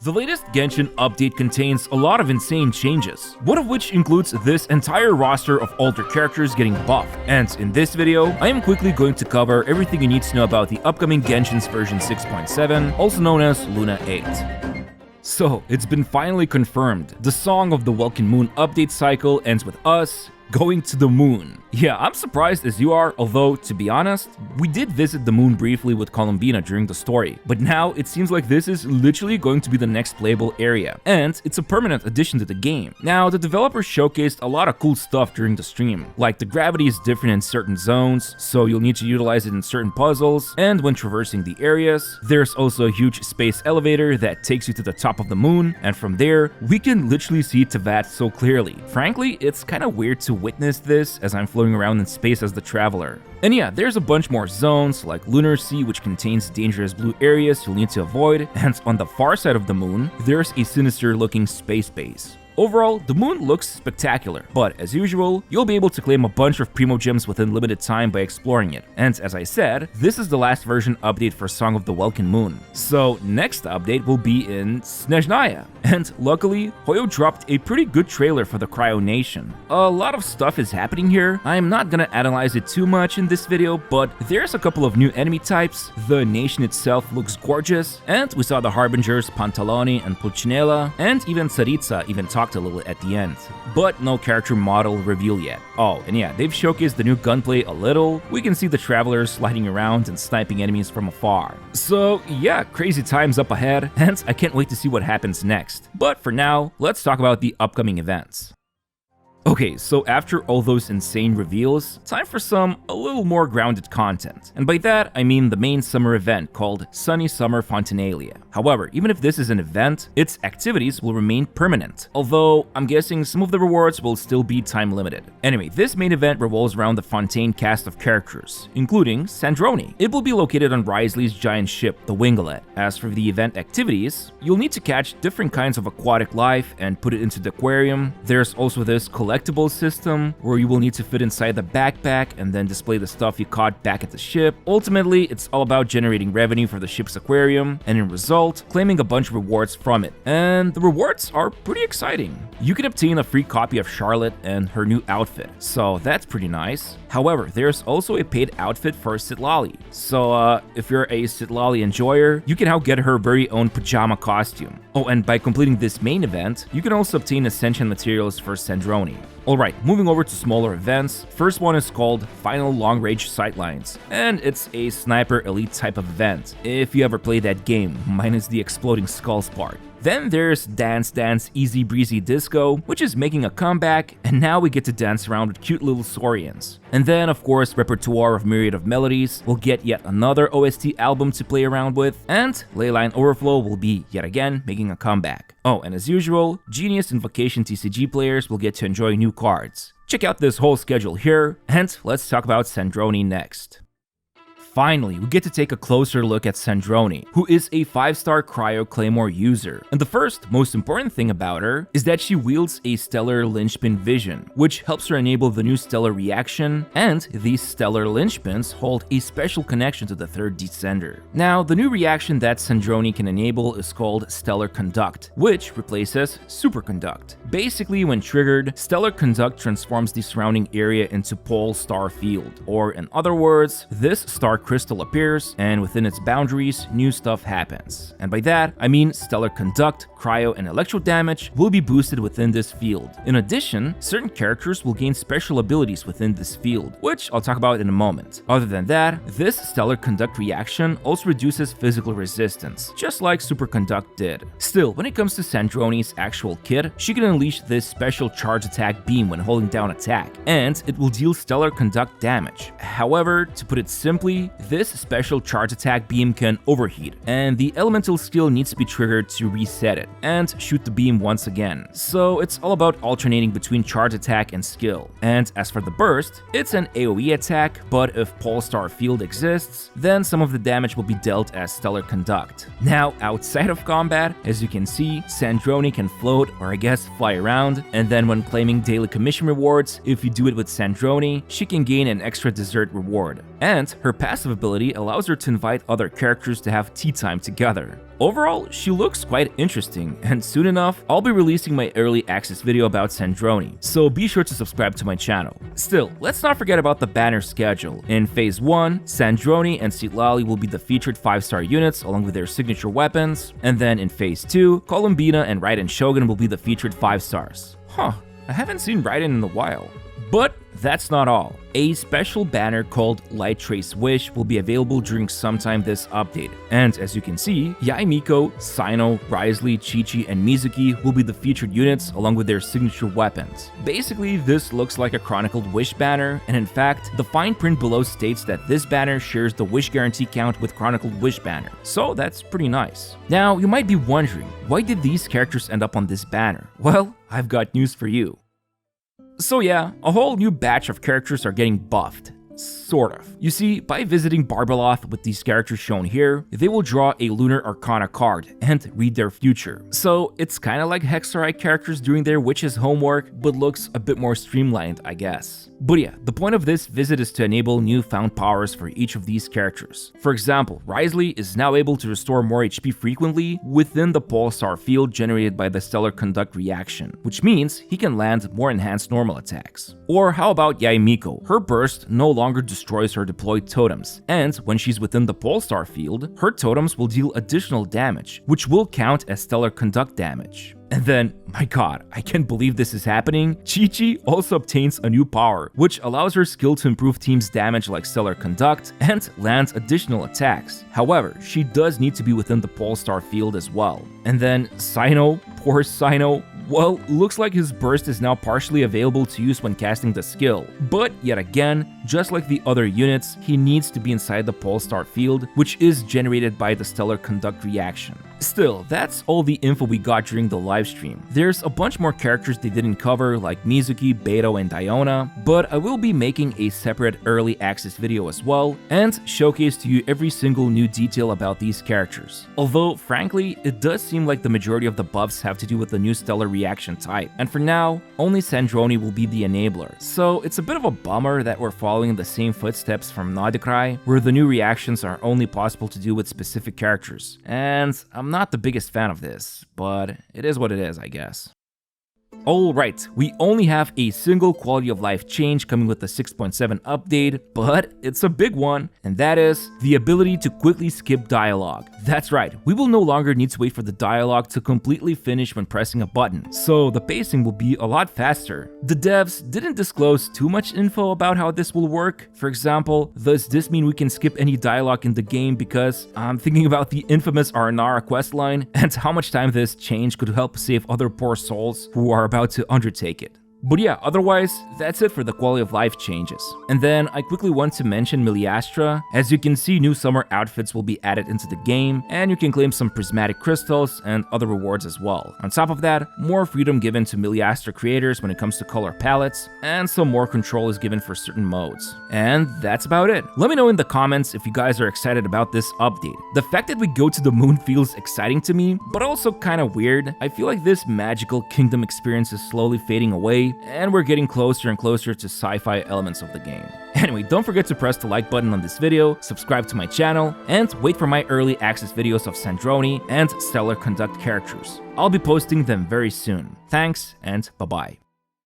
The latest Genshin update contains a lot of insane changes, one of which includes this entire roster of older characters getting buffed. And in this video, I am quickly going to cover everything you need to know about the upcoming Genshin's version 6.7, also known as Luna 8. So, it's been finally confirmed. The Song of the Welkin Moon update cycle ends with us going to the moon. Yeah, I'm surprised as you are, although, to be honest, we did visit the moon briefly with Columbina during the story, but now it seems like this is literally going to be the next playable area, and it's a permanent addition to the game. Now, the developers showcased a lot of cool stuff during the stream, like the gravity is different in certain zones, so you'll need to utilize it in certain puzzles, and when traversing the areas. There's also a huge space elevator that takes you to the top of the moon, and from there, we can literally see Teyvat so clearly. Frankly, it's kinda weird to witness this as I'm floating around in space as the traveler. And yeah, there's a bunch more zones, like Lunar Sea, which contains dangerous blue areas you'll need to avoid, and on the far side of the moon, there's a sinister looking space base. Overall, the moon looks spectacular, but as usual, you'll be able to claim a bunch of Primogems within limited time by exploring it. And as I said, this is the last version update for Song of the Welkin Moon. So next update will be in Snezhnaya. And luckily, Hoyo dropped a pretty good trailer for the Cryo Nation. A lot of stuff is happening here. I'm not gonna analyze it too much in this video, but there's a couple of new enemy types, the nation itself looks gorgeous, and we saw the Harbingers Pantaloni and Pulcinella, and even Tsaritsa even talked a little at the end. But no character model reveal yet. Oh, and yeah, they've showcased the new gunplay a little. We can see the travelers sliding around and sniping enemies from afar. So yeah, crazy times up ahead, and I can't wait to see what happens next. But for now, let's talk about the upcoming events. Okay, so after all those insane reveals, time for some a little more grounded content. And by that, I mean the main summer event called Sunny Summer Fontinalia. However, even if this is an event, its activities will remain permanent, although I'm guessing some of the rewards will still be time limited. Anyway, this main event revolves around the Fontaine cast of characters, including Sandrone. It will be located on Wriothesley's giant ship, the Wingalet. As for the event activities, you'll need to catch different kinds of aquatic life and put it into the aquarium. There's also this collectible system where you will need to fit inside the backpack and then display the stuff you caught back at the ship. Ultimately, it's all about generating revenue for the ship's aquarium and in result, claiming a bunch of rewards from it. And the rewards are pretty exciting. You can obtain a free copy of Charlotte and her new outfit, so that's pretty nice. However, there's also a paid outfit for Citlali. So if you're a Citlali enjoyer, you can now get her very own pajama costume. Oh, and by completing this main event, you can also obtain Ascension materials for Sandrone. Alright, moving over to smaller events. First one is called Final Long Range Sightlines, and it's a sniper elite type of event, if you ever played that game, minus the exploding skulls part. Then there's Dance Dance Easy Breezy Disco, which is making a comeback, and now we get to dance around with cute little Saurians. And then, of course, Repertoire of Myriad of Melodies will get yet another OST album to play around with, and Leyline Overflow will be, yet again, making a comeback. Oh, and as usual, Genius and Vacation TCG players will get to enjoy new cards. Check out this whole schedule here, and let's talk about Sandrone next. Finally, we get to take a closer look at Sandrone, who is a 5-star Cryo Claymore user. And the first, most important thing about her is that she wields a Stellar Linchpin Vision, which helps her enable the new Stellar Reaction, and these Stellar Linchpins hold a special connection to the third Descender. Now, the new reaction that Sandrone can enable is called Stellar Conduct, which replaces Superconduct. Basically, when triggered, Stellar Conduct transforms the surrounding area into Pole Star Field, or in other words, this star crystal appears, and within its boundaries, new stuff happens. And by that, I mean Stellar Conduct, Cryo, and Electro damage will be boosted within this field. In addition, certain characters will gain special abilities within this field, which I'll talk about in a moment. Other than that, this Stellar Conduct reaction also reduces physical resistance, just like Superconduct did. Still, when it comes to Sandrone's actual kit, she can unleash this special charge attack beam when holding down attack, and it will deal Stellar Conduct damage. However, to put it simply, this special charge attack beam can overheat, and the elemental skill needs to be triggered to reset it and shoot the beam once again. So it's all about alternating between charge attack and skill. And as for the burst, it's an AoE attack, but if Polestar Field exists, then some of the damage will be dealt as Stellar Conduct. Now, outside of combat, as you can see, Sandrone can float, or I guess fly around, and then when claiming daily commission rewards, if you do it with Sandrone, she can gain an extra dessert reward. and her passive ability allows her to invite other characters to have tea time together. Overall, she looks quite interesting, and soon enough, I'll be releasing my early access video about Sandrone, so be sure to subscribe to my channel. Still, let's not forget about the banner schedule. In Phase 1, Sandrone and Citlali will be the featured 5-star units along with their signature weapons, and then in Phase 2, Columbina and Raiden Shogun will be the featured 5 stars. Huh, I haven't seen Raiden in a while. But that's not all. A special banner called Light Trace Wish will be available during sometime this update. And as you can see, Yae Miko, Cyno, Wriothesley, Chi-Chi, and Mizuki will be the featured units along with their signature weapons. Basically, this looks like a chronicled wish banner, and in fact, the fine print below states that this banner shares the wish guarantee count with chronicled wish banner. So that's pretty nice. Now, you might be wondering, why did these characters end up on this banner? Well, I've got news for you. So yeah, a whole new batch of characters are getting buffed. Sort of. You see, by visiting Barbeloth with these characters shown here, they will draw a Lunar Arcana card and read their future. So it's kinda like Hexarite characters doing their witch's homework, but looks a bit more streamlined, I guess. But yeah, the point of this visit is to enable newfound powers for each of these characters. For example, Wriothesley is now able to restore more HP frequently within the pulsar field generated by the Stellar Conduct reaction, which means he can land more enhanced normal attacks. Or how about Yae Miko? Her burst no longer destroys her deployed totems, and when she's within the pulsar field, her totems will deal additional damage, which will count as Stellar Conduct damage. And then, my god, I can't believe this is happening, Chi-Chi also obtains a new power, which allows her skill to improve teams' damage like Stellar Conduct and lands additional attacks. However, she does need to be within the Polestar field as well. And then Cyno, poor Cyno, well, looks like his burst is now partially available to use when casting the skill. But yet again, just like the other units, he needs to be inside the Polestar field, which is generated by the Stellar Conduct reaction. Still, that's all the info we got during the livestream. There's a bunch more characters they didn't cover like Mizuki, Beto, and Diona, but I will be making a separate early access video as well and showcase to you every single new detail about these characters. Although, frankly, it does seem like the majority of the buffs have to do with the new Stellar reaction type, and for now, only Sandrone will be the enabler. So it's a bit of a bummer that we're following the same footsteps from Nodicry, where the new reactions are only possible to do with specific characters. And I'm not the biggest fan of this, but it is what it is, I guess. Alright, we only have a single quality of life change coming with the 6.7 update, but it's a big one, and that is the ability to quickly skip dialogue. That's right, we will no longer need to wait for the dialogue to completely finish when pressing a button, so the pacing will be a lot faster. The devs didn't disclose too much info about how this will work. For example, does this mean we can skip any dialogue in the game, because I'm thinking about the infamous Arnara questline and how much time this change could help save other poor souls who are about to undertake it. But yeah, otherwise, that's it for the quality of life changes. And then I quickly want to mention Miliastra. As you can see, new summer outfits will be added into the game, and you can claim some prismatic crystals and other rewards as well. On top of that, more freedom given to Miliastra creators when it comes to color palettes, and some more control is given for certain modes. And that's about it. Let me know in the comments if you guys are excited about this update. The fact that we go to the moon feels exciting to me, but also kinda weird. I feel like this magical kingdom experience is slowly fading away, and we're getting closer and closer to sci-fi elements of the game. Anyway, don't forget to press the like button on this video, subscribe to my channel, and wait for my early access videos of Sandrone and Stellar Conduct characters. I'll be posting them very soon. Thanks, and bye-bye.